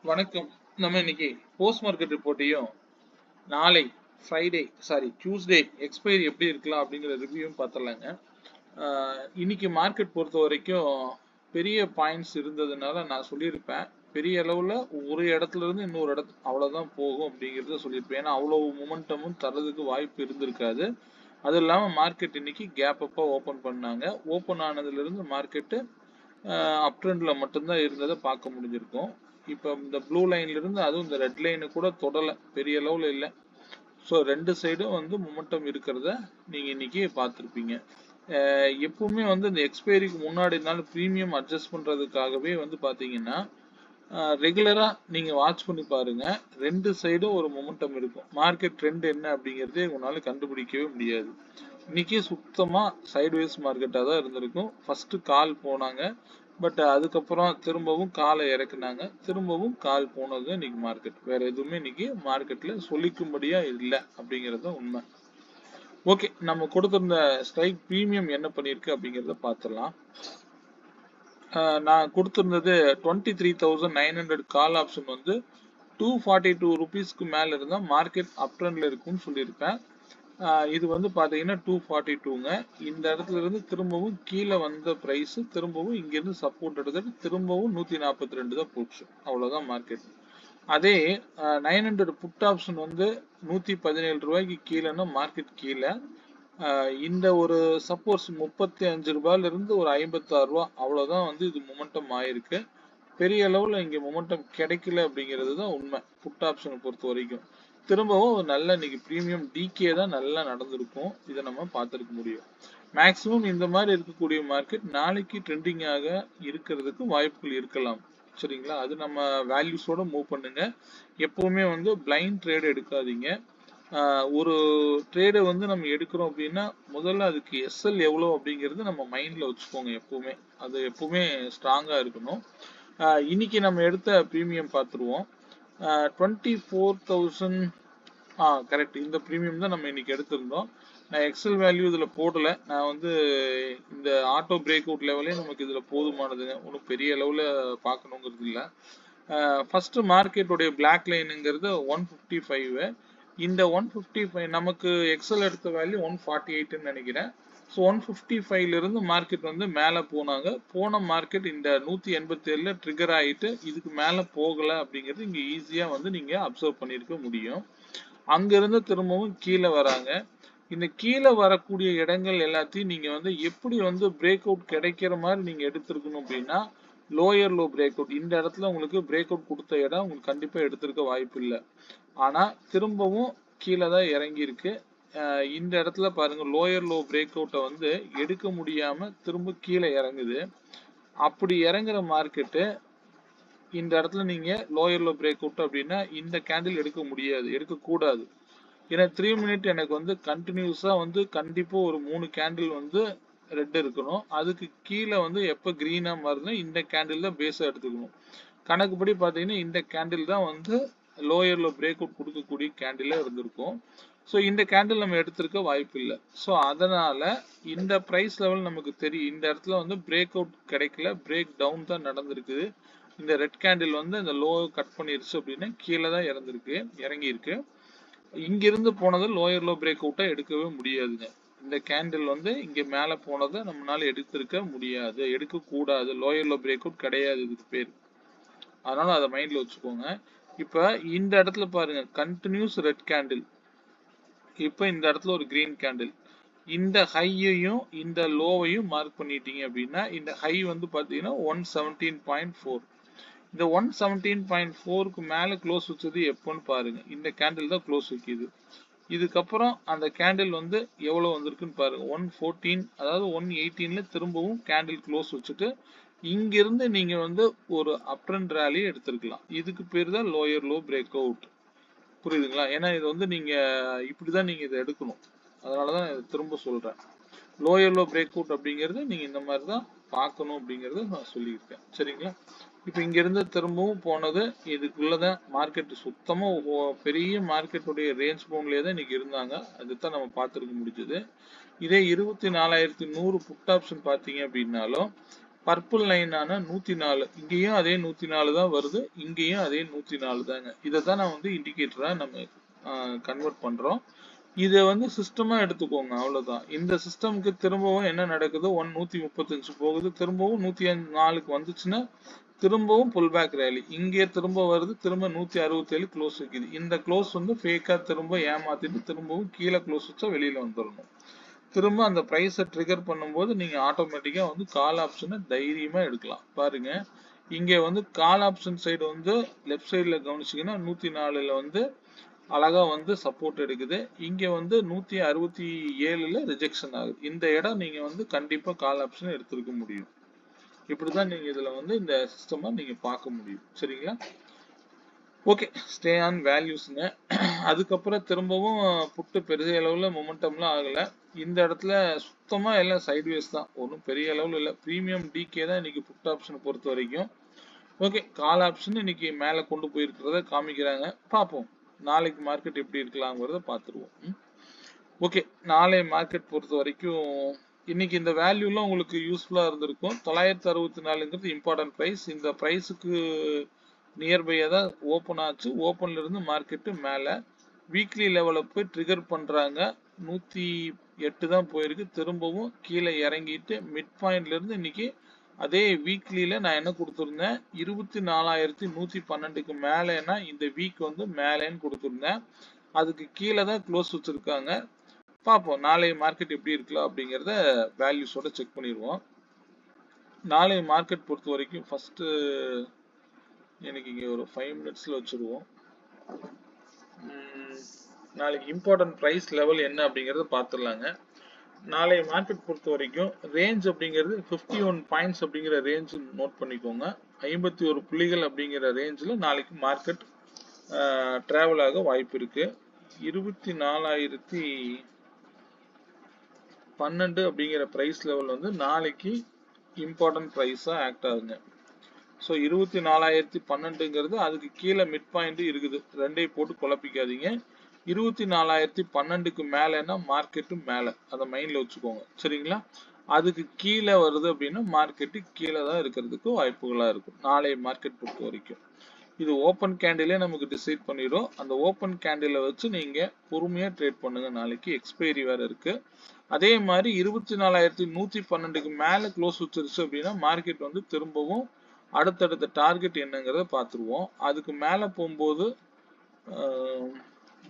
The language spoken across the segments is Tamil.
வணக்கம். நம்ம இன்னைக்கு போஸ்ட் மார்க்கெட் ரிப்போர்ட்டையும் நாளை டியூஸ்டே எக்ஸ்பைரி எப்படி இருக்கலாம் அப்படிங்கிற ரிவ்யூவும் பார்த்துடலாங்க. இன்னைக்கு மார்க்கெட் பொறுத்த வரைக்கும் பெரிய பாயிண்ட்ஸ் இருந்ததுனால நான் சொல்லியிருப்பேன், பெரிய அளவில் ஒரு இடத்துல இருந்து இன்னொரு இடத்து அவ்வளோதான் போகும் அப்படிங்கிறத சொல்லியிருப்பேன். ஏன்னா அவ்வளோ மொமெண்டமும் தரதுக்கு வாய்ப்பு இருந்திருக்காது. அது இல்லாமல் மார்க்கெட் இன்னைக்கு கேப் அப்பாக ஓப்பன் பண்ணாங்க. ஓப்பன் ஆனதுலேருந்து மார்க்கெட்டு அப் ட்ரெண்டில் மட்டும்தான் இருந்ததை பார்க்க முடிஞ்சிருக்கும். இப்போ இந்த ப்ளூ லைன்ல இருந்து அதுவும் இந்த ரெட் லைனு கூட தொடலை, பெரிய அளவில் இல்லை. ஸோ ரெண்டு சைடும் வந்து மொமெண்டம் இருக்கிறத நீங்கள் இன்னைக்கு பார்த்துருப்பீங்க. எப்பவுமே வந்து இந்த எக்ஸ்பைரிக்கு முன்னாடி நாள் ப்ரீமியம் அட்ஜஸ்ட் பண்ணுறதுக்காகவே வந்து பார்த்தீங்கன்னா ரெகுலராக நீங்கள் வாட்ச் பண்ணி பாருங்க, ரெண்டு சைடும் ஒரு மொமெண்டம் இருக்கும். மார்க்கெட் ட்ரெண்ட் என்ன அப்படிங்கிறதே உங்களால் கண்டுபிடிக்கவே முடியாது. இன்னைக்கு சுத்தமாக சைட்வேஸ் மார்க்கெட்டாக தான் இருந்திருக்கும். ஃபர்ஸ்ட் கால் போனாங்க, பட் அதுக்கப்புறம் திரும்பவும் காலை இறக்குனாங்க, திரும்பவும் கால் போனது இன்னைக்கு மார்க்கெட். வேற எதுவுமே இன்னைக்கு மார்க்கெட்ல சொல்லிக்கும்படியா இல்லை அப்படிங்கிறது உண்மை. ஓகே, நம்ம கொடுத்திருந்த ஸ்ட்ரைக் ப்ரீமியம் என்ன பண்ணிருக்கு அப்படிங்கிறத பார்த்துடலாம். நான் கொடுத்திருந்தது 23,900 கால் ஆப்ஷன் வந்து 242 ருபீஸ்க்கு மேல இருந்தா மார்க்கெட் அப் ட்ரெண்ட்ல இருக்கும்னு சொல்லியிருப்பேன். இது வந்து பாத்தீங்கன்னா 242ங்க. இந்த இடத்துல இருந்து திரும்பவும் கீழே வந்த பிரைஸ் திரும்பவும் இங்கிருந்து சப்போர்ட் எடுத்துட்டு திரும்பவும் 142 தான் போச்சு. அவ்வளவுதான் மார்க்கெட். அதே 900 புட் ஆப்ஷன் வந்து 117 ரூபாய்க்கு கீழேன்னா மார்க்கெட் கீழே. இந்த ஒரு சப்போஸ் 35 ரூபாயில இருந்து ஒரு 56 ரூபா அவ்வளவுதான் வந்து இது மொமெண்டம் ஆயிருக்கு. பெரிய அளவுல இங்க மொமெண்டம் கிடைக்கல அப்படிங்கிறது தான் உண்மை. புட் ஆப்ஷனை பொறுத்த வரைக்கும் திரும்பவும் நல்ல இன்னைக்கு ப்ரீமியம் டிகே தான் நல்லா நடந்திருக்கும். இதை நம்ம பார்த்துருக்க முடியும். மேக்சிமம் இந்த மாதிரி இருக்கக்கூடிய மார்க்கெட் நாளைக்கு ட்ரெண்டிங்காக இருக்கிறதுக்கு வாய்ப்புகள் இருக்கலாம். சரிங்களா, அது நம்ம வேல்யூஸோட மூவ் பண்ணுங்க. எப்பவுமே வந்து பிளைண்ட் ட்ரேட் எடுக்காதீங்க. ஒரு ட்ரேடை வந்து நம்ம எடுக்கிறோம் அப்படின்னா முதல்ல அதுக்கு எஸ்எல் எவ்வளோ அப்படிங்கிறது நம்ம மைண்ட்ல வச்சுக்கோங்க. எப்பவுமே அது எப்பவுமே ஸ்ட்ராங்கா இருக்கணும். இன்னைக்கு நம்ம எடுத்த ப்ரீமியம் பார்த்துருவோம். 24,000 கரெக்ட். இந்த ப்ரீமியம் தான் நம்ம இன்னைக்கு எடுத்திருந்தோம். நான் எக்ஸல் வேல்யூ இதில் போடலை. நான் வந்து இந்த ஆட்டோ பிரேக் அவுட் லெவலே நமக்கு இதில் போதுமானதுங்க. ஒன்றும் பெரிய அளவில் பார்க்கணுங்கிறது இல்லை. ஃபர்ஸ்ட் மார்க்கெட்டுடைய பிளாக் லைனுங்கிறது 155. இந்த 155 நமக்கு எக்ஸல் எடுத்த வேல்யூ 148ன்னு நினைக்கிறேன். ஸோ 155ல இருந்து மார்க்கெட் வந்து மேலே போனாங்க. போன மார்க்கெட் இந்த 187ல ட்ரிகர் ஆகிட்டு இதுக்கு மேலே போகலை அப்படிங்கிறது இங்கே ஈஸியாக வந்து நீங்கள் அப்சர்வ் பண்ணியிருக்க முடியும். அங்கிருந்து திரும்பவும் கீழே வராங்க. இந்த கீழே வரக்கூடிய இடங்கள் எல்லாத்தையும் நீங்க வந்து எப்படி வந்து பிரேக் அவுட் கிடைக்கிற மாதிரி நீங்க எடுத்திருக்கணும் அப்படின்னா லோயர் லோ பிரேக் அவுட். இந்த இடத்துல உங்களுக்கு பிரேக் அவுட் கொடுத்த இடம் உங்களுக்கு கண்டிப்பா எடுத்திருக்க வாய்ப்பு இல்லை. ஆனா திரும்பவும் கீழே தான் இறங்கி இருக்கு. இந்த இடத்துல பாருங்க, லோயர் லோ பிரேக் அவுட்டை வந்து எடுக்க முடியாம திரும்ப கீழே இறங்குது. அப்படி இறங்குற மார்க்கெட்டு இந்த இடத்துல நீங்க லோயர் லோ பிரேக் அவுட் அப்படின்னா இந்த கேண்டில் எடுக்க முடியாது, எடுக்கக்கூடாது. ஏன்னா 3 மினிட் எனக்கு வந்து கண்டினியூஸா வந்து கண்டிப்பா ஒரு 3 கேண்டில் வந்து ரெட் இருக்கணும். அதுக்கு கீழே வந்து எப்போ கிரீனா மாறுதுன்னா இந்த கேண்டில் தான் பேஸா எடுத்துக்கணும். கணக்குப்படி பார்த்தீங்கன்னா இந்த கேண்டில் தான் வந்து லோயர்ல பிரேக் அவுட் கொடுக்கக்கூடிய கேண்டிலா இருந்திருக்கும். ஸோ இந்த கேண்டில் நம்ம எடுத்திருக்க வாய்ப்பு இல்லை. ஸோ அதனால இந்த ப்ரைஸ் லெவல் நமக்கு தெரியும். இந்த இடத்துல வந்து பிரேக் அவுட் கிடைக்கல, பிரேக் டவுன் தான் நடந்திருக்குது. இந்த ரெட் கேண்டில் வந்து இந்த லோ கட் பண்ணிருச்சு அப்படின்னா கீழே தான் இறங்கி இருக்கு. இங்கிருந்து போனது லோயர் லோ பிரேக் அவுட்டா எடுக்கவே முடியாதுங்க. இந்த கேண்டில் வந்து இங்க மேல போனதை நம்மளால எடுத்திருக்க முடியாது, எடுக்க கூடாது. லோயர் லோ பிரேக் அவுட் கிடையாது இதுக்கு பேர். அதனால அதை மைண்ட்ல வச்சுக்கோங்க. இப்ப இந்த இடத்துல பாருங்க, கண்டினியூஸ் ரெட் கேண்டில். இப்ப இந்த இடத்துல ஒரு கிரீன் கேண்டில். இந்த ஹையையும் இந்த லோவையும் மார்க் பண்ணிட்டீங்க அப்படின்னா இந்த ஹை வந்து பாத்தீங்கன்னா 117.4. இந்த 117.4க்கு மேல க்ளோஸ் வச்சது எப்போன்னு பாருங்க. இந்த கேண்டில் தான் க்ளோஸ் வைக்குது. இதுக்கப்புறம் அந்த கேண்டில் வந்து எவ்வளவு வந்திருக்குன்னு பாருங்க. 114, அதாவது 118ல திரும்பவும் கேண்டில் க்ளோஸ் வச்சுட்டு இங்கிருந்து நீங்க வந்து ஒரு அப் ட்ரெண்ட் ரேலி எடுத்திருக்கலாம். இதுக்கு பேர் தான் லோயர் லோ பிரேக் அவுட். புரியுதுங்களா? ஏன்னா இது வந்து நீங்க இப்படிதான் நீங்க இதை எடுக்கணும். அதனாலதான் இதை திரும்ப சொல்றேன். லோயர் லோ பிரேக் அவுட் அப்படிங்கிறது நீங்க இந்த மாதிரி தான் பார்க்கணும் அப்படிங்கறத நான் சொல்லியிருக்கேன். சரிங்களா? இப்போ இங்க இருந்து திரும்பவும் போனது இதுக்குள்ளதான் மார்க்கெட் சுத்தமா பெரிய மார்க்கெட்டுடைய ரேஞ்ச் பவுண்ட்லயே தான் இன்னைக்கு இருந்தாங்க. அதுதான் நம்ம பார்த்துருக்க முடிஞ்சது. இதே 24,100 புட் ஆப்ஷன் பார்த்தீங்க அப்படின்னாலும் பர்பிள் லைனான 104, இங்கேயும் அதே 104 தான் வருது, இங்கேயும் அதே 104 தாங்க. இதை தான் நான் வந்து இண்டிகேட்டரா நம்ம கன்வெர்ட் பண்றோம். இதை வந்து சிஸ்டமா எடுத்துக்கோங்க, அவ்வளவுதான். இந்த சிஸ்டம்க்கு திரும்பவும் என்ன நடக்குது, 135 போகுது, திரும்பவும் 104க்கு வந்துச்சுன்னா திரும்பவும் புல் பேக் ரேலி, இங்கே திரும்ப வருது, திரும்ப 167 க்ளோஸ் வைக்குது. இந்த க்ளோஸ் வந்து ஃபேக்கா திரும்ப ஏமாத்திட்டு திரும்பவும் கீழே க்ளோஸ் வச்சா வெளியில வந்துடணும். திரும்ப அந்த பிரைஸை ட்ரிகர் பண்ணும்போது நீங்க ஆட்டோமேட்டிக்கா வந்து கால் ஆப்ஷனை தைரியமா எடுக்கலாம். பாருங்க, இங்க வந்து கால் ஆப்ஷன் சைடு வந்து லெஃப்ட் சைடுல கவனிச்சீங்கன்னா 104ல வந்து அழகா வந்து சப்போர்ட் எடுக்குது. இங்க வந்து 167ல ரிஜெக்ஷன் ஆகுது. இந்த இடம் நீங்க வந்து கண்டிப்பா கால் ஆப்ஷன் எடுத்திருக்க முடியும். இப்படிதான் நீங்க இதுல வந்து இந்த சிஸ்டமா நீங்க பார்க்க முடியும். சரிங்களா? ஓகே, ஸ்டே ஆன் வேல்யூஸ்ங்க. அதுக்கப்புறம் திரும்பவும் புட்டு பெரிய அளவுல மொமெண்டம்லாம் ஆகல. இந்த இடத்துல சுத்தமா எல்லாம் சைட்வேஸ் தான், ஒன்றும் பெரிய அளவுல இல்லை. ப்ரீமியம் டிகே தான் இன்னைக்கு புட் ஆப்ஷனை பொறுத்த வரைக்கும். ஓகே, கால் ஆப்ஷன் இன்னைக்கு மேலே கொண்டு போயிருக்கிறத காமிக்கிறாங்க, பார்ப்போம் நாளைக்கு மார்க்கெட் எப்படி இருக்கலாங்கிறத பார்த்துருவோம். ஓகே, நாளை மார்க்கெட் பொறுத்த வரைக்கும் இன்னைக்கு இந்த வேல்யூலாம் உங்களுக்கு யூஸ்ஃபுல்லாக இருந்திருக்கும். 964ங்கிறது இம்பார்ட்டன்ட் ப்ரைஸ். இந்த ப்ரைஸுக்கு நியர்பையாக தான் ஓப்பன் ஆச்சு. ஓப்பன்ல இருந்து மார்க்கெட்டு மேலே வீக்லி லெவலில் போய் ட்ரிகர் பண்ணுறாங்க. 108 தான் போயிருக்கு. திரும்பவும் கீழே இறங்கிட்டு மிட் பாயிண்ட்ல இருந்து இன்னைக்கு அதே வீக்லியில் நான் என்ன கொடுத்துருந்தேன், 24,112க்கு மேலேனா இந்த வீக் வந்து மேலேன்னு கொடுத்துருந்தேன். அதுக்கு கீழே தான் க்ளோஸ் வச்சுருக்காங்க. பார்ப்போம் நாளை மார்க்கெட் எப்படி இருக்கலாம் அப்படிங்கிறத வேல்யூஸோட செக் பண்ணிடுவோம். நாளை மார்க்கெட் பொறுத்த வரைக்கும் ஃபஸ்ட்டு எனக்கு இங்கே ஒரு 5 மினிட்ஸில் வச்சுருவோம். நாளைக்கு இம்பார்ட்டன்ட் ப்ரைஸ் லெவல் என்ன அப்படிங்கிறத பார்த்துடலாங்க. நாளை மார்க்கெட் பொறுத்த வரைக்கும் ரேஞ்ச் அப்படிங்கிறது 51 பாயிண்ட்ஸ் அப்படிங்கிற ரேஞ்ச் நோட் பண்ணிக்கோங்க. 51 புள்ளிகள் அப்படிங்கிற ரேஞ்சில் நாளைக்கு மார்க்கெட் டிராவல் ஆக வாய்ப்பு இருக்கு. 24,012 அப்படிங்கிற ப்ரைஸ் லெவல் வந்து நாளைக்கு இம்பார்ட்டன்ட் ப்ரைஸாக ஆக்ட் ஆகுங்க. ஸோ 24,012ங்கிறது அதுக்கு கீழே மிட் பாயிண்ட் இருக்குது, ரெண்டையும் போட்டு குழப்பிக்காதீங்க. 24,012க்கு மேலேன்னா மார்க்கெட்டு மேலே, அதை மைண்டில் வச்சுக்கோங்க. சரிங்களா? அதுக்கு கீழே வருது அப்படின்னா மார்க்கெட்டு கீழே தான் இருக்கிறதுக்கு வாய்ப்புகளாக இருக்கும் நாளைய மார்க்கெட் பொறுத்த வரைக்கும். இது ஓப்பன் கேண்டிலே நமக்கு டிசைட் பண்ணிடும். அந்த ஓப்பன் கேண்டிலை வச்சு நீங்கள் பொறுமையாக ட்ரேட் பண்ணுங்க. நாளைக்கு எக்ஸ்பைரி வேறு இருக்குது. அதே மாதிரி 24,112க்கு மேலே க்ளோஸ் வச்சிருச்சு அப்படின்னா மார்க்கெட் வந்து திரும்பவும் அடுத்தடுத்த டார்கெட் என்னங்கிறத பார்த்துருவோம். அதுக்கு மேலே போகும்போது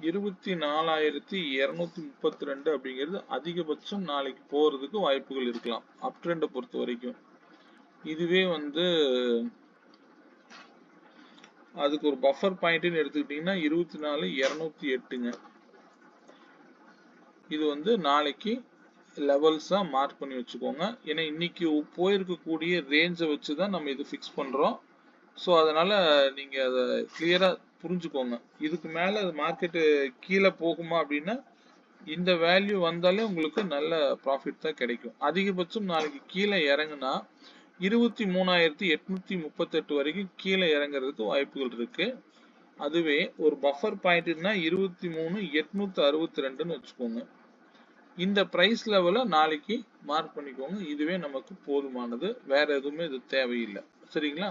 24,232 அப்படிங்கிறது அதிகபட்சம் நாளைக்கு போகிறதுக்கு வாய்ப்புகள் இருக்கலாம் அப் ட்ரெண்டை பொறுத்த வரைக்கும். இதுவே வந்து அதுக்கு ஒரு பஃபர் பாயிண்ட்னு எடுத்துக்கிட்டிங்கன்னா 24,208ங்க. இது வந்து நாளைக்கு லெவல்ஸா மார்க் பண்ணி வச்சுக்கோங்க. ஏன்னா இன்னைக்கு போயிருக்கக்கூடிய ரேஞ்சை வச்சு தான் நம்ம இது ஃபிக்ஸ் பண்றோம். ஸோ அதனால நீங்க அதை கிளியரா புரிஞ்சுக்கோங்க. இதுக்கு மேல மார்க்கெட்டு கீழே போகுமா அப்படின்னா இந்த வேல்யூ வந்தாலே உங்களுக்கு நல்ல ப்ராஃபிட் தான் கிடைக்கும். அதிகபட்சம் நாளைக்கு கீழே இறங்குனா 23,838 வரைக்கும் கீழே இறங்குறதுக்கு வாய்ப்புகள் இருக்கு. அதுவே ஒரு பஃபர் பாயிண்ட்னா 23,862ன்னு வச்சுக்கோங்க. இந்த பிரைஸ் லெவலை நாளைக்கு மார்க் பண்ணிக்கோங்க. இதுவே நமக்கு போதுமானது, வேற எதுவுமே இது தேவையில்லை. சரிங்களா?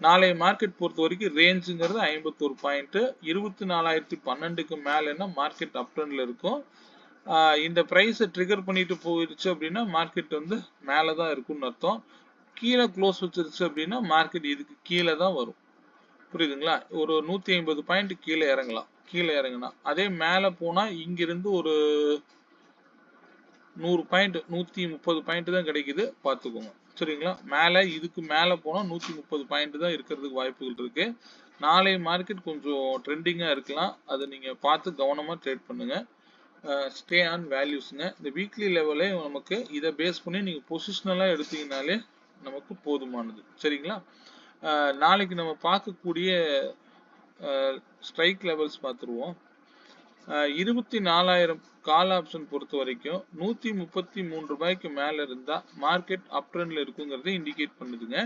நாளைய மார்க்கெட் பொறுத்த வரைக்கும் ரேஞ்சுங்கிறது 51 பாயிண்ட். 24,012க்கு மேலேன்னா மார்க்கெட் அப் ட்ரெண்ட்ல இருக்கும். இந்த ப்ரைஸை ட்ரிகர் பண்ணிட்டு போயிடுச்சு அப்படின்னா மார்க்கெட் வந்து மேலே தான் இருக்கும்னு அர்த்தம். கீழே க்ளோஸ் வச்சிருச்சு அப்படின்னா மார்க்கெட் இதுக்கு கீழே தான் வரும். புரியுதுங்களா? ஒரு 150 பாயிண்ட் கீழே இறங்கலாம். கீழே இறங்கினா அதே மேலே போனால் இங்கிருந்து ஒரு 100 பாயிண்ட் 130 பாயிண்ட் தான் கிடைக்குது, பார்த்துக்கோங்க. சரிங்களா? மேலே இதுக்கு மேலே போனால் 130 பாயிண்ட் தான் இருக்கிறதுக்கு வாய்ப்புகள் இருக்கு. நாளை மார்க்கெட் கொஞ்சம் ட்ரெண்டிங்காக இருக்கலாம், அதை நீங்கள் பார்த்து கவனமாக ட்ரேட் பண்ணுங்க. ஸ்டே ஆன் வேல்யூஸுங்க. இந்த வீக்லி லெவலே நமக்கு இதை பேஸ் பண்ணி நீங்கள் பொசிஷனலாக எடுத்தீங்கனாலே நமக்கு போதுமானது. சரிங்களா? நாளைக்கு நம்ம பார்க்கக்கூடிய ஸ்ட்ரைக் லெவல்ஸ் பார்த்துருவோம். 24,000 கால் ஆப்ஷன் பொறுத்த வரைக்கும் 133 ரூபாய்க்கு மேலே இருந்தால் மார்க்கெட் அப் ட்ரெண்ட்ல இருக்குங்கிறத இண்டிகேட் பண்ணுதுங்க.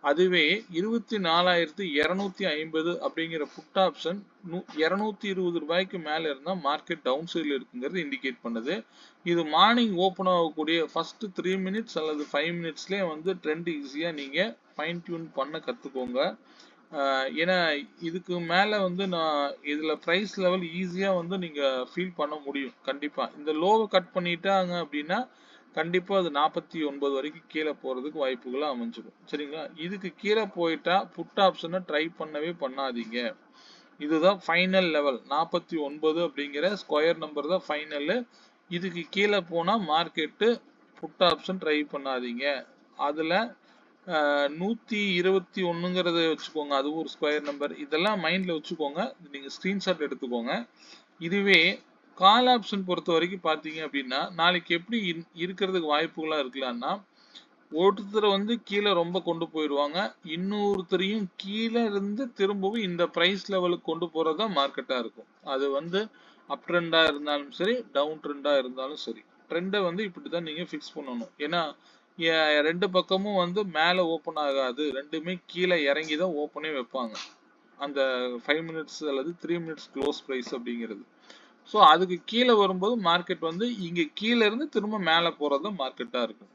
அதுவே 24,250 அப்படிங்கிற புட் ஆப்ஷன் 220 ரூபாய்க்கு மேல இருந்தா மார்க்கெட் டவுன் சைட்ல இருக்குங்கிறது இண்டிகேட் பண்ணுது. இது மார்னிங் ஓபன் ஆகக்கூடிய ஃபர்ஸ்ட் 3 மினிட்ஸ் அல்லது 5 மினிட்ஸ்லயே வந்து ட்ரெண்ட் ஈஸியா நீங்க ஃபைன் டியூன் பண்ண கத்துக்கோங்க. ஏன்னா இதுக்கு மேல வந்து நான் இதுல பிரைஸ் லெவல் ஈஸியா வந்து நீங்க ஃபீல் பண்ண முடியும். கண்டிப்பா இந்த லோவை கட் பண்ணிட்டாங்க அப்படின்னா கண்டிப்பா அது 49 வரைக்கும் கீழே போறதுக்கு வாய்ப்புகள் அமைஞ்சிடும். சரிங்களா? இதுக்கு கீழே போயிட்டா புட் ஆப்ஷனை ட்ரை பண்ணவே பண்ணாதீங்க. இதுதான் ஃபைனல் லெவல். 49 அப்படிங்கிற ஸ்கொயர் நம்பர் தான் ஃபைனல். இதுக்கு கீழே போனா மார்க்கெட்டு புட் ஆப்ஷன் ட்ரை பண்ணாதீங்க. அதுல 121ங்கிறத வச்சுக்கோங்க. அது ஒரு ஸ்கொயர் நம்பர். இதெல்லாம் மைண்ட்ல வச்சுக்கோங்க. நீங்க ஸ்கிரீன்ஷாட் எடுத்துக்கோங்க. இதுவே கால் ஆப்ஷன் பொறுத்த வரைக்கும் பாத்தீங்க அப்படின்னா நாளைக்கு எப்படி இருக்கிறதுக்கு வாய்ப்புகளா இருக்கலாம்னா ஒருத்தர் வந்து கீழே ரொம்ப கொண்டு போயிடுவாங்க, இன்னொருத்தரையும் கீழே இருந்து திரும்பவும் இந்த பிரைஸ் லெவலுக்கு கொண்டு போறதா மார்க்கெட்டா இருக்கும். அது வந்து அப் ட்ரெண்டா இருந்தாலும் சரி, டவுன் ட்ரெண்டா இருந்தாலும் சரி, ட்ரெண்டை வந்து இப்படிதான் நீங்க ஃபிக்ஸ் பண்ணணும். ஏன்னா ரெண்டு பக்கமும் வந்து மேல ஓபன் ஆகாது, ரெண்டுமே கீழே இறங்கி தான் ஓப்பனே வைப்பாங்க. அந்த 5 மினிட்ஸ் அல்லது 3 மினிட்ஸ் க்ளோஸ் பிரைஸ் அப்படிங்கிறது. ஸோ அதுக்கு கீழே வரும்போது மார்க்கெட் வந்து இங்க கீழே இருந்து திரும்ப மேலே போறது மார்க்கெட்டா இருக்கும்.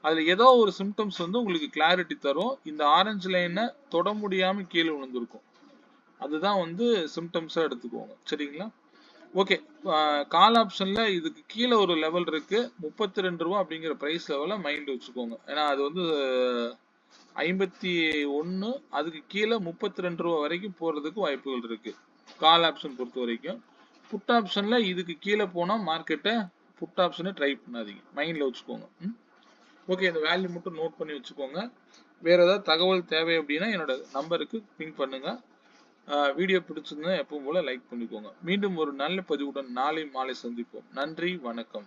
அதுல ஏதோ ஒரு சிம்டம்ஸ் வந்து உங்களுக்கு கிளாரிட்டி தரும். இந்த ஆரஞ்சு லைனை தொட முடியாம கீழே விழுந்திருக்கும். அதுதான் வந்து சிம்டம்ஸா எடுத்துக்கோங்க. சரிங்களா? ஓகே. கால் ஆப்ஷன்ல இதுக்கு கீழே ஒரு லெவல் இருக்கு. 32 ரூபா அப்படிங்கிற பிரைஸ் லெவல மைண்ட் வச்சுக்கோங்க. ஏன்னா அது வந்து 51, அதுக்கு கீழே 32 ரூபா வரைக்கும் போறதுக்கு வாய்ப்புகள் இருக்கு கால் ஆப்ஷன் பொறுத்த வரைக்கும். புட் ஆப்ஷன்ல இதுக்கு கீழே போனா மார்க்கெட்டை புட் ஆப்ஷனை ட்ரை பண்ணாதீங்க, மைண்ட்ல வச்சுக்கோங்க. ஓகே, இந்த வேல்யூ மட்டும் நோட் பண்ணி வச்சுக்கோங்க. வேற ஏதாவது தகவல் தேவை அப்படின்னா என்னோட நம்பருக்கு பிங் பண்ணுங்க. வீடியோ பிடிச்சிருந்தா எப்பவும் போல லைக் பண்ணிக்கோங்க. மீண்டும் ஒரு நல்ல பதிவுடன் நாளை மாலை சந்திப்போம். நன்றி, வணக்கம்.